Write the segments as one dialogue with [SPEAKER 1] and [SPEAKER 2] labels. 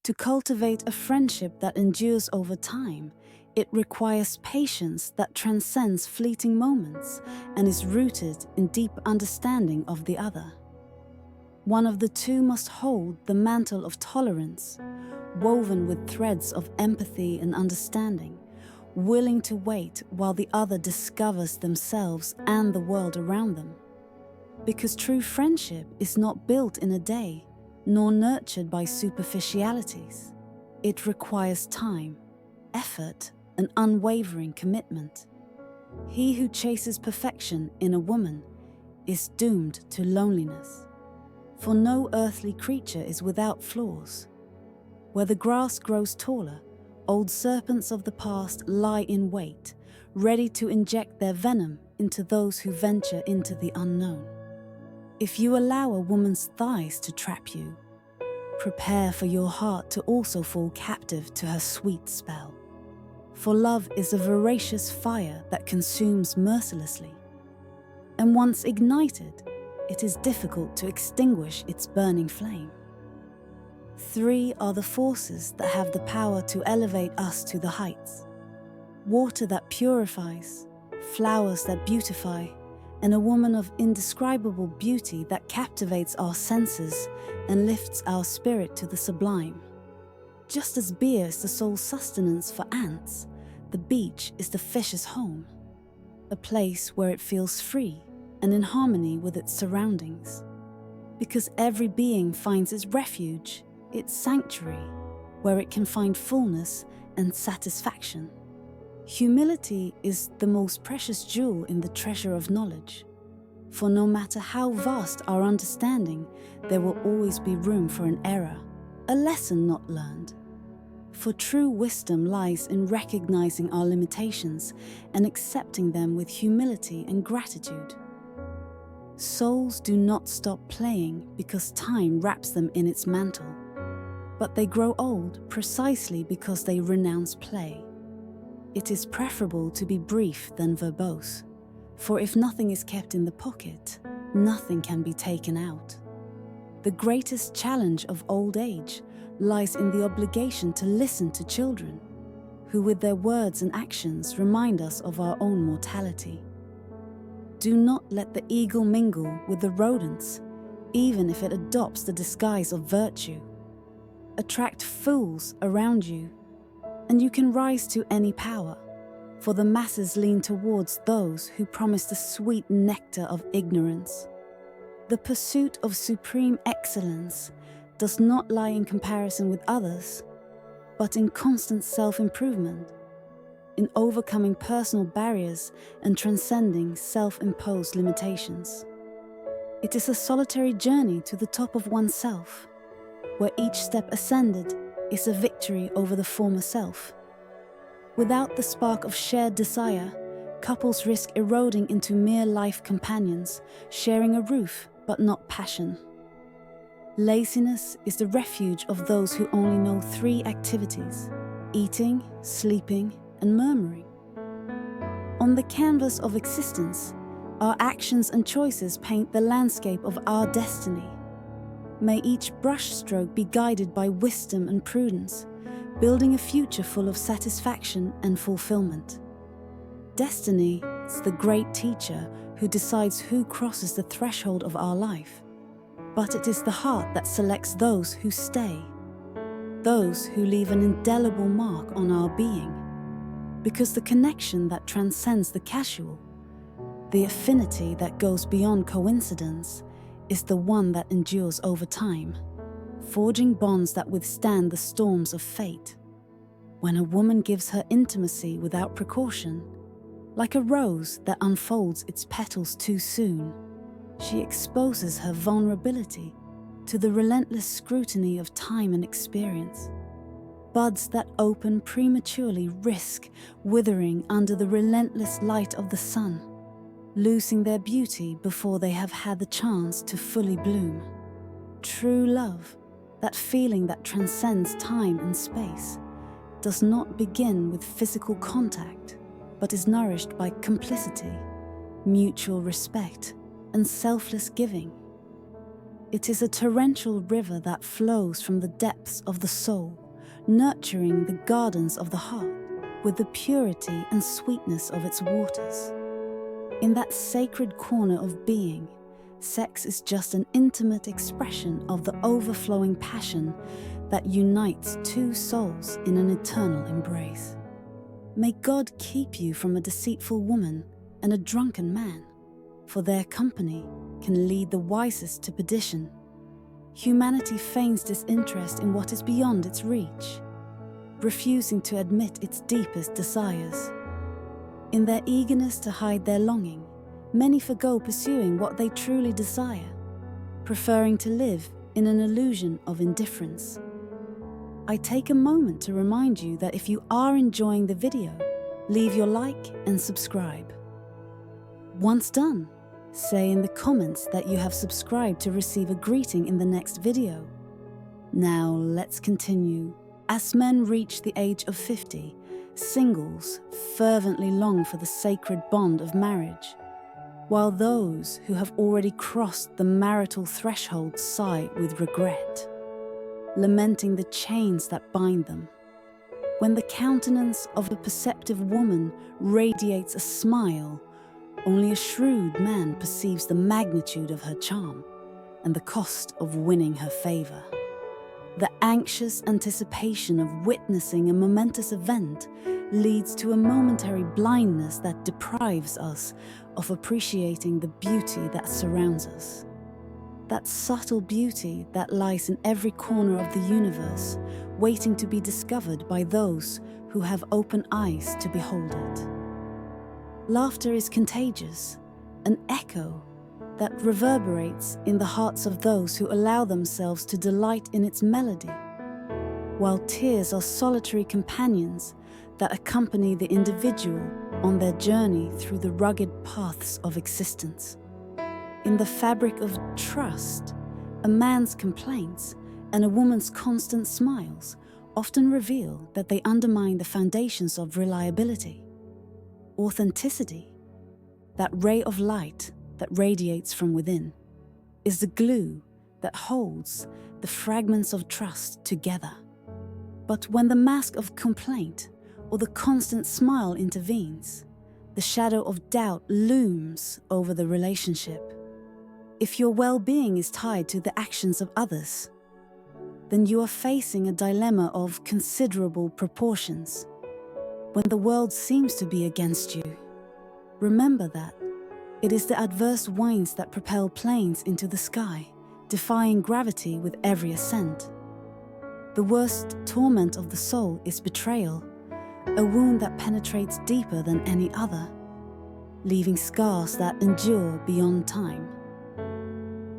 [SPEAKER 1] To cultivate a friendship that endures over time, it requires patience that transcends fleeting moments and is rooted in deep understanding of the other. One of the two must hold the mantle of tolerance, woven with threads of empathy and understanding, willing to wait while the other discovers themselves and the world around them. Because true friendship is not built in a day, nor nurtured by superficialities. It requires time, effort, and unwavering commitment. He who chases perfection in a woman is doomed to loneliness. For no earthly creature is without flaws. Where the grass grows taller, old serpents of the past lie in wait, ready to inject their venom into those who venture into the unknown. If you allow a woman's thighs to trap you, prepare for your heart to also fall captive to her sweet spell. For love is a voracious fire that consumes mercilessly, and once ignited, it is difficult to extinguish its burning flame. 3 are the forces that have the power to elevate us to the heights: water that purifies, flowers that beautify, and a woman of indescribable beauty that captivates our senses and lifts our spirit to the sublime. Just as beer is the sole sustenance for ants, the beach is the fish's home, a place where it feels free and in harmony with its surroundings. Because every being finds its refuge, its sanctuary, where it can find fullness and satisfaction. Humility is the most precious jewel in the treasure of knowledge, for no matter how vast our understanding, there will always be room for an error, a lesson not learned. For true wisdom lies in recognizing our limitations and accepting them with humility and gratitude. Souls do not stop playing because time wraps them in its mantle, but they grow old precisely because they renounce play. It is preferable to be brief than verbose, for if nothing is kept in the pocket, nothing can be taken out. The greatest challenge of old age lies in the obligation to listen to children, who with their words and actions remind us of our own mortality. Do not let the eagle mingle with the rodents, even if it adopts the disguise of virtue. Attract fools around you, and you can rise to any power, for the masses lean towards those who promise the sweet nectar of ignorance. The pursuit of supreme excellence does not lie in comparison with others, but in constant self-improvement, in overcoming personal barriers and transcending self-imposed limitations. It is a solitary journey to the top of oneself, where each step ascended is a victory over the former self. Without the spark of shared desire, couples risk eroding into mere life companions, sharing a roof but not passion. Laziness is the refuge of those who only know 3 activities: eating, sleeping, and murmuring. On the canvas of existence, our actions and choices paint the landscape of our destiny. May each brushstroke be guided by wisdom and prudence, building a future full of satisfaction and fulfillment. Destiny is the great teacher who decides who crosses the threshold of our life, but it is the heart that selects those who stay, those who leave an indelible mark on our being, because the connection that transcends the casual, the affinity that goes beyond coincidence, is the one that endures over time, forging bonds that withstand the storms of fate. When a woman gives her intimacy without precaution, like a rose that unfolds its petals too soon, she exposes her vulnerability to the relentless scrutiny of time and experience. Buds that open prematurely risk withering under the relentless light of the sun, losing their beauty before they have had the chance to fully bloom. True love, that feeling that transcends time and space, does not begin with physical contact, but is nourished by complicity, mutual respect, and selfless giving. It is a torrential river that flows from the depths of the soul, nurturing the gardens of the heart with the purity and sweetness of its waters. In that sacred corner of being, sex is just an intimate expression of the overflowing passion that unites two souls in an eternal embrace. May God keep you from a deceitful woman and a drunken man, for their company can lead the wisest to perdition. Humanity feigns disinterest in what is beyond its reach, refusing to admit its deepest desires. In their eagerness to hide their longing, many forgo pursuing what they truly desire, preferring to live in an illusion of indifference. I take a moment to remind you that if you are enjoying the video, leave your like and subscribe. Once done, say in the comments that you have subscribed to receive a greeting in the next video. Now let's continue. As men reach the age of 50, singles fervently long for the sacred bond of marriage, while those who have already crossed the marital threshold sigh with regret, lamenting the chains that bind them. When the countenance of a perceptive woman radiates a smile, only a shrewd man perceives the magnitude of her charm and the cost of winning her favor. The anxious anticipation of witnessing a momentous event leads to a momentary blindness that deprives us of appreciating the beauty that surrounds us. That subtle beauty that lies in every corner of the universe, waiting to be discovered by those who have open eyes to behold it. Laughter is contagious, an echo that reverberates in the hearts of those who allow themselves to delight in its melody, while tears are solitary companions that accompany the individual on their journey through the rugged paths of existence. In the fabric of trust, a man's complaints and a woman's constant smiles often reveal that they undermine the foundations of reliability. Authenticity, that ray of light that radiates from within, is the glue that holds the fragments of trust together. But when the mask of complaint or the constant smile intervenes, the shadow of doubt looms over the relationship. If your well-being is tied to the actions of others, then you are facing a dilemma of considerable proportions. When the world seems to be against you, remember that it is the adverse winds that propel planes into the sky, defying gravity with every ascent. The worst torment of the soul is betrayal, a wound that penetrates deeper than any other, leaving scars that endure beyond time.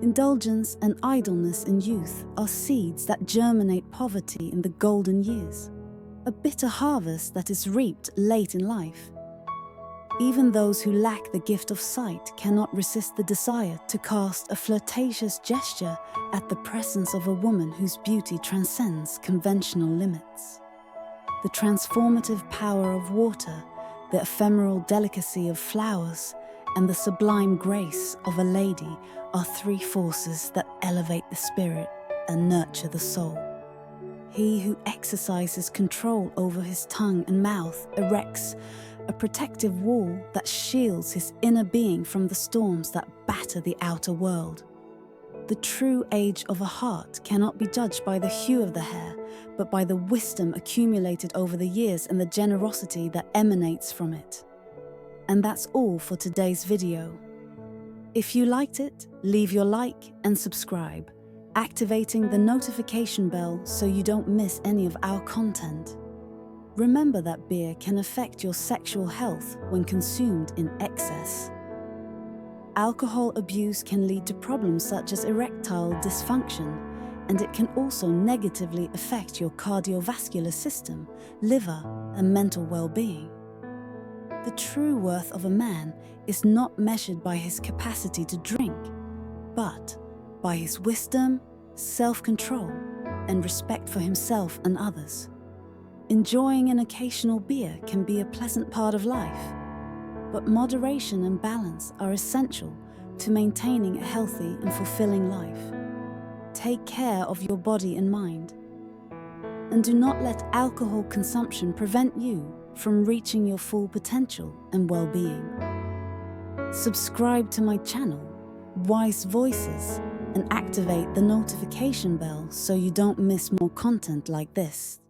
[SPEAKER 1] Indulgence and idleness in youth are seeds that germinate poverty in the golden years, a bitter harvest that is reaped late in life. Even those who lack the gift of sight cannot resist the desire to cast a flirtatious gesture at the presence of a woman whose beauty transcends conventional limits. The transformative power of water, the ephemeral delicacy of flowers, and the sublime grace of a lady are three forces that elevate the spirit and nurture the soul. He who exercises control over his tongue and mouth erects a protective wall that shields his inner being from the storms that batter the outer world. The true age of a heart cannot be judged by the hue of the hair, but by the wisdom accumulated over the years and the generosity that emanates from it. And that's all for today's video. If you liked it, leave your like and subscribe, activating the notification bell so you don't miss any of our content. Remember that beer can affect your sexual health when consumed in excess. Alcohol abuse can lead to problems such as erectile dysfunction, and it can also negatively affect your cardiovascular system, liver, and mental well-being. The true worth of a man is not measured by his capacity to drink, but by his wisdom, self-control, and respect for himself and others. Enjoying an occasional beer can be a pleasant part of life, but moderation and balance are essential to maintaining a healthy and fulfilling life. Take care of your body and mind. And do not let alcohol consumption prevent you from reaching your full potential and well-being. Subscribe to my channel, Wise Voices, and activate the notification bell so you don't miss more content like this.